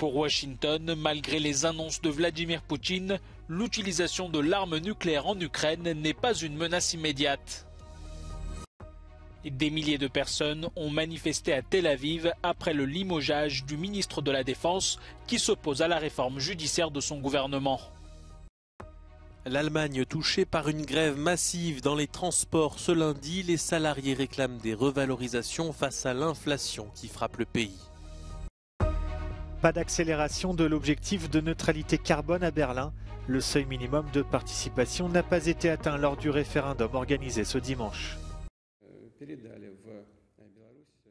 Pour Washington, malgré les annonces de Vladimir Poutine, l'utilisation de l'arme nucléaire en Ukraine n'est pas une menace immédiate. Des milliers de personnes ont manifesté à Tel Aviv après le limogeage du ministre de la Défense qui s'oppose à la réforme judiciaire de son gouvernement. L'Allemagne touchée par une grève massive dans les transports ce lundi, les salariés réclament des revalorisations face à l'inflation qui frappe le pays. Pas d'accélération de l'objectif de neutralité carbone à Berlin. Le seuil minimum de participation n'a pas été atteint lors du référendum organisé ce dimanche.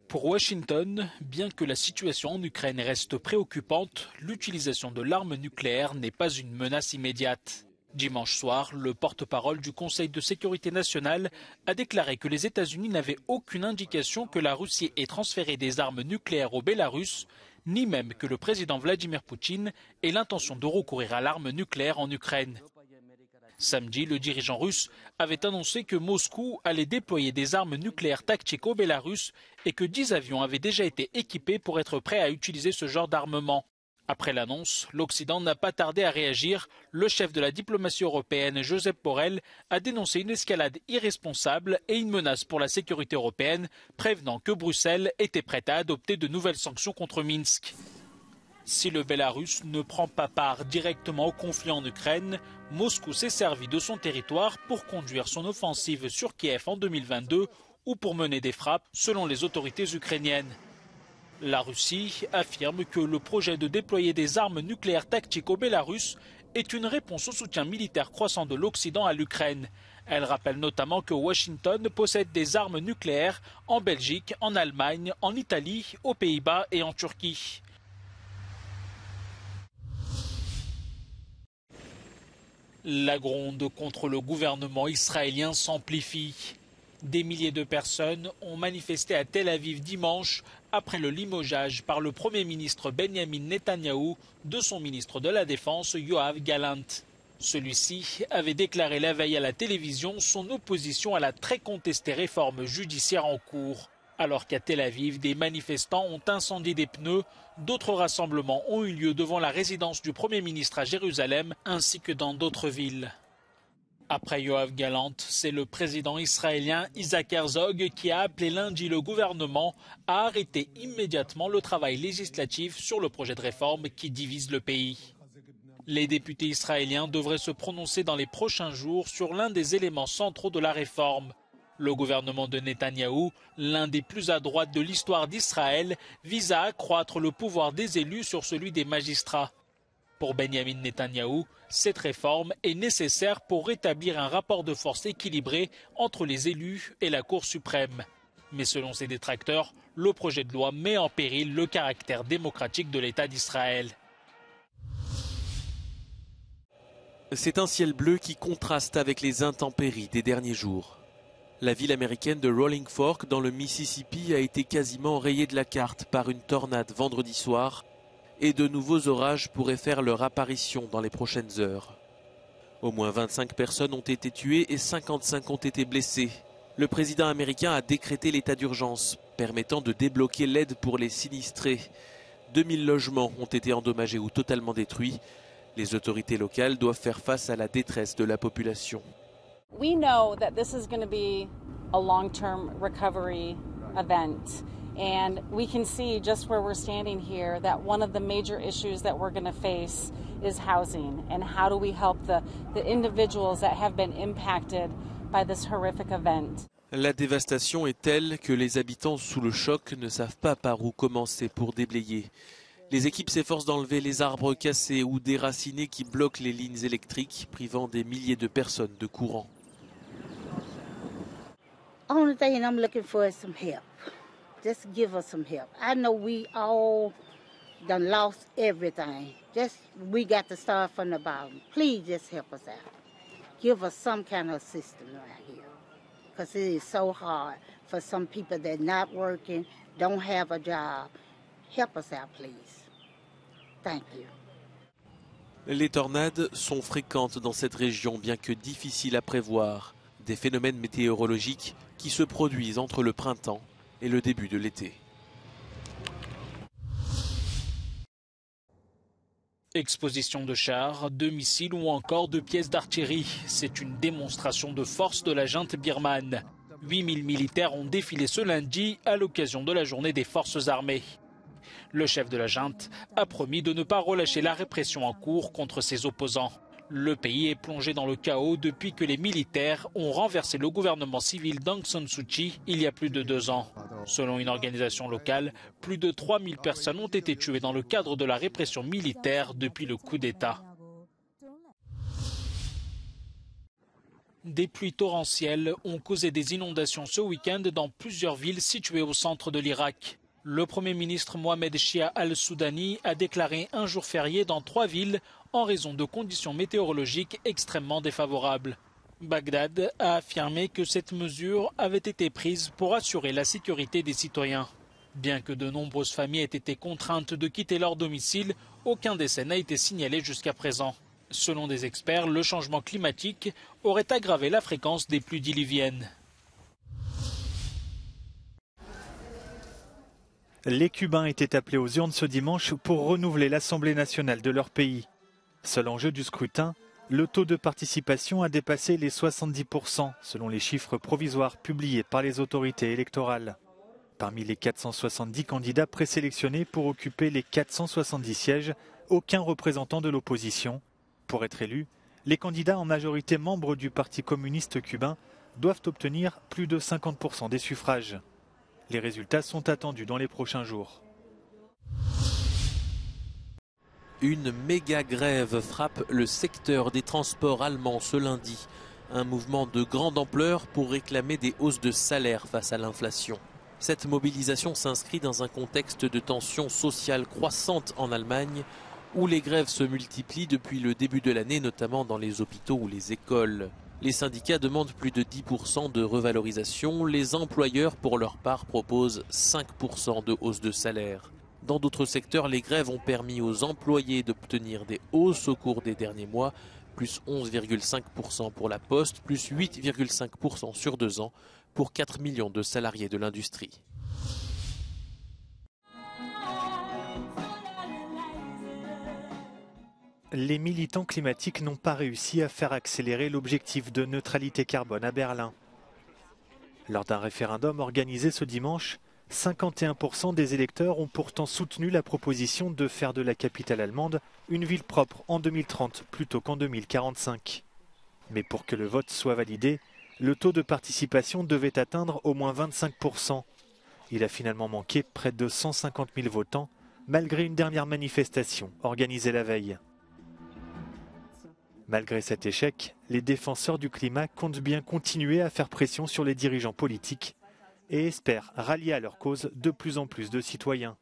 Pour Washington, bien que la situation en Ukraine reste préoccupante, l'utilisation de l'arme nucléaire n'est pas une menace immédiate. Dimanche soir, le porte-parole du Conseil de sécurité nationale a déclaré que les États-Unis n'avaient aucune indication que la Russie ait transféré des armes nucléaires au Bélarus, ni même que le président Vladimir Poutine ait l'intention de recourir à l'arme nucléaire en Ukraine. Samedi, le dirigeant russe avait annoncé que Moscou allait déployer des armes nucléaires tactiques au Bélarus et que 10 avions avaient déjà été équipés pour être prêts à utiliser ce genre d'armement. Après l'annonce, l'Occident n'a pas tardé à réagir. Le chef de la diplomatie européenne, Josep Borrell, a dénoncé une escalade irresponsable et une menace pour la sécurité européenne, prévenant que Bruxelles était prête à adopter de nouvelles sanctions contre Minsk. Si le Bélarus ne prend pas part directement au conflit en Ukraine, Moscou s'est servi de son territoire pour conduire son offensive sur Kiev en 2022 ou pour mener des frappes selon les autorités ukrainiennes. La Russie affirme que le projet de déployer des armes nucléaires tactiques au Bélarus est une réponse au soutien militaire croissant de l'Occident à l'Ukraine. Elle rappelle notamment que Washington possède des armes nucléaires en Belgique, en Allemagne, en Italie, aux Pays-Bas et en Turquie. La gronde contre le gouvernement israélien s'amplifie. Des milliers de personnes ont manifesté à Tel Aviv dimanche après le limogeage par le Premier ministre Benjamin Netanyahou de son ministre de la Défense Yoav Gallant. Celui-ci avait déclaré la veille à la télévision son opposition à la très contestée réforme judiciaire en cours. Alors qu'à Tel Aviv, des manifestants ont incendié des pneus, d'autres rassemblements ont eu lieu devant la résidence du Premier ministre à Jérusalem ainsi que dans d'autres villes. Après Yoav Gallant, c'est le président israélien Isaac Herzog qui a appelé lundi le gouvernement à arrêter immédiatement le travail législatif sur le projet de réforme qui divise le pays. Les députés israéliens devraient se prononcer dans les prochains jours sur l'un des éléments centraux de la réforme. Le gouvernement de Netanyahou, l'un des plus à droite de l'histoire d'Israël, vise à accroître le pouvoir des élus sur celui des magistrats. Pour Benjamin Netanyahou, cette réforme est nécessaire pour rétablir un rapport de force équilibré entre les élus et la Cour suprême. Mais selon ses détracteurs, le projet de loi met en péril le caractère démocratique de l'État d'Israël. C'est un ciel bleu qui contraste avec les intempéries des derniers jours. La ville américaine de Rolling Fork dans le Mississippi a été quasiment rayée de la carte par une tornade vendredi soir et de nouveaux orages pourraient faire leur apparition dans les prochaines heures. Au moins 25 personnes ont été tuées et 55 ont été blessées. Le président américain a décrété l'état d'urgence, permettant de débloquer l'aide pour les sinistrés. 2000 logements ont été endommagés ou totalement détruits. Les autorités locales doivent faire face à la détresse de la population. We know that this is going to be a long-term recovery event. And we can see just where we're standing here that one of the major issues that we're going to face is housing. And how do we help the individuals that have been impacted by this horrific event? La dévastation est telle que les habitants sous le choc ne savent pas par où commencer pour déblayer. Les équipes s'efforcent d'enlever les arbres cassés ou déracinés qui bloquent les lignes électriques, privant des milliers de personnes de courant. Only thing I'm looking for is some help. Just give us some help. I know we all done lost everything. We got to start from the bottom. Please just help us out. Give us some kind of assistance right here. Because it is so hard for some people that not working, don't have a job. Help us out, please. Thank you. Les tornades sont fréquentes dans cette région, bien que difficiles à prévoir. Des phénomènes météorologiques qui se produisent entre le printemps et le début de l'été. Exposition de chars, de missiles ou encore de pièces d'artillerie. C'est une démonstration de force de la junte birmane. 8000 militaires ont défilé ce lundi à l'occasion de la journée des forces armées. Le chef de la junte a promis de ne pas relâcher la répression en cours contre ses opposants. Le pays est plongé dans le chaos depuis que les militaires ont renversé le gouvernement civil d'Aung San Suu Kyi il y a plus de 2 ans. Selon une organisation locale, plus de 3000 personnes ont été tuées dans le cadre de la répression militaire depuis le coup d'État. Des pluies torrentielles ont causé des inondations ce week-end dans plusieurs villes situées au centre de l'Irak. Le Premier ministre Mohamed Shia al-Soudani a déclaré un jour férié dans 3 villes en raison de conditions météorologiques extrêmement défavorables. Bagdad a affirmé que cette mesure avait été prise pour assurer la sécurité des citoyens. Bien que de nombreuses familles aient été contraintes de quitter leur domicile, aucun décès n'a été signalé jusqu'à présent. Selon des experts, le changement climatique aurait aggravé la fréquence des pluies diluviennes. Les Cubains étaient appelés aux urnes ce dimanche pour renouveler l'Assemblée nationale de leur pays. Seul enjeu du scrutin, le taux de participation a dépassé les 70% selon les chiffres provisoires publiés par les autorités électorales. Parmi les 470 candidats présélectionnés pour occuper les 470 sièges, aucun représentant de l'opposition. Pour être élus, les candidats en majorité membres du Parti communiste cubain doivent obtenir plus de 50% des suffrages. Les résultats sont attendus dans les prochains jours. Une méga grève frappe le secteur des transports allemands ce lundi. Un mouvement de grande ampleur pour réclamer des hausses de salaire face à l'inflation. Cette mobilisation s'inscrit dans un contexte de tensions sociales croissantes en Allemagne, où les grèves se multiplient depuis le début de l'année, notamment dans les hôpitaux ou les écoles. Les syndicats demandent plus de 10% de revalorisation. Les employeurs, pour leur part, proposent 5% de hausse de salaire. Dans d'autres secteurs, les grèves ont permis aux employés d'obtenir des hausses au cours des derniers mois, plus 11,5% pour la Poste, plus 8,5% sur 2 ans, pour 4 millions de salariés de l'industrie. Les militants climatiques n'ont pas réussi à faire accélérer l'objectif de neutralité carbone à Berlin. Lors d'un référendum organisé ce dimanche, 51% des électeurs ont pourtant soutenu la proposition de faire de la capitale allemande une ville propre en 2030 plutôt qu'en 2045. Mais pour que le vote soit validé, le taux de participation devait atteindre au moins 25%. Il a finalement manqué près de 150 000 votants, malgré une dernière manifestation organisée la veille. Malgré cet échec, les défenseurs du climat comptent bien continuer à faire pression sur les dirigeants politiques et espèrent rallier à leur cause de plus en plus de citoyens.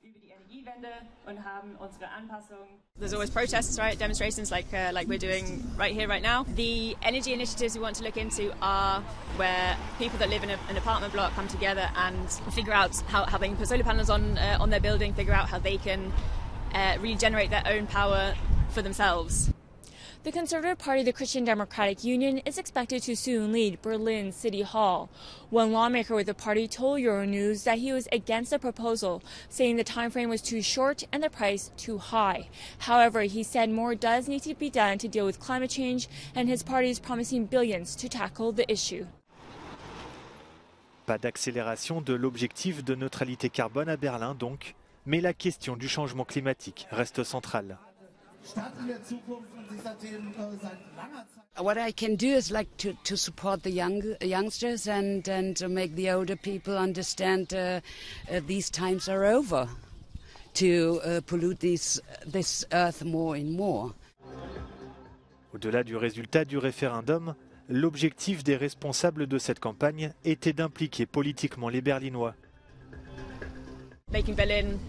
There's always protests, right? Demonstrations like we're doing right here, right now. The energy initiatives we want to look into are where people that live in an apartment block come together and figure out how they can put solar panels on their building, figure out how they can regenerate their own power for themselves. The Conservative Party, the Christian Democratic Union, is expected to soon lead Berlin City Hall. One lawmaker with the party told Euronews that he was against the proposal, saying the time frame was too short and the price too high. However, he said more does need to be done to deal with climate change, and his party is promising billions to tackle the issue. Pas d'accélération de l'objectif de neutralité carbone à Berlin donc, mais la question du changement climatique reste centrale. What I can do is like to support the youngsters and make the older people understand these times are over, to pollute this earth more and more. Au-delà du résultat du référendum, l'objectif des responsables de cette campagne était d'impliquer politiquement les Berlinois. Making Berlin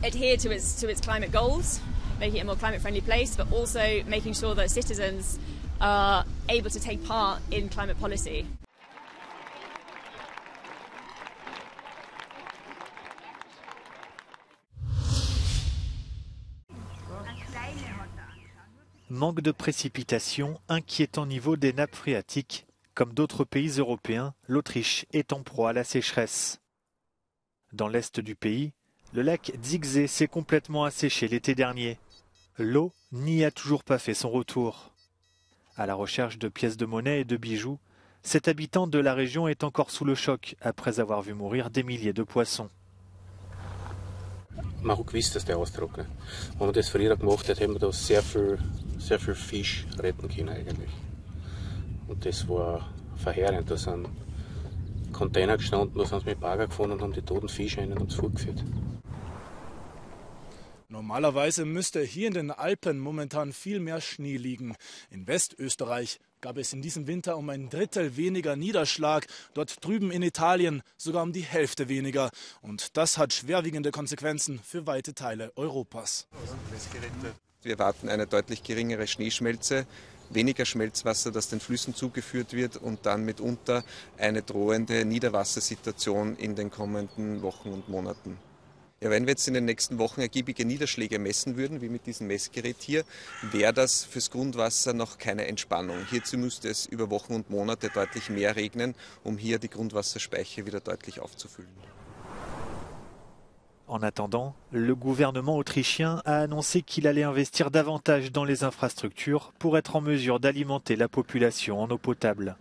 adhere to its climate goals, making it a more climate-friendly place, but also making sure that citizens are able to take part in climate policy. Manque de précipitations, inquiétant niveau des nappes phréatiques. Comme d'autres pays européens, l'Autriche est en proie à la sécheresse. Dans l'est du pays, le lac Ziegzee s'est complètement asséché l'été dernier. l'eau n'y a toujours pas fait son retour. À la recherche de pièces de monnaie et de bijoux, cet habitant de la région est encore sous le choc après avoir vu mourir des milliers de poissons. Man hat gewusst, dass der austrocknet. Wenn man das früher gemacht hat, hätten wir da sehr viel Fisch retten können eigentlich. Und das war verheerend. Da sind Container gestanden, da sind sie mit Bagger gefahren und haben die toten Fische rein und haben es fortgeführt. Normalerweise müsste hier in den Alpen momentan viel mehr Schnee liegen. In Westösterreich gab es in diesem Winter um ein Drittel weniger Niederschlag, dort drüben in Italien sogar um die Hälfte weniger. Und das hat schwerwiegende Konsequenzen für weite Teile Europas. Wir erwarten eine deutlich geringere Schneeschmelze, weniger Schmelzwasser, das den Flüssen zugeführt wird und dann mitunter eine drohende Niederwassersituation in den kommenden Wochen und Monaten. Ja, wenn wir jetzt in den nächsten Wochen ergiebige Niederschläge messen würden, wie mit diesem Messgerät hier, wäre das fürs Grundwasser noch keine Entspannung. Hierzu müsste es über Wochen und Monate deutlich mehr regnen, um hier die Grundwasserspeicher wieder deutlich aufzufüllen. En attendant, le gouvernement autrichien a annoncé qu'il allait investir davantage dans les infrastructures pour être en mesure d'alimenter la population en eau potable.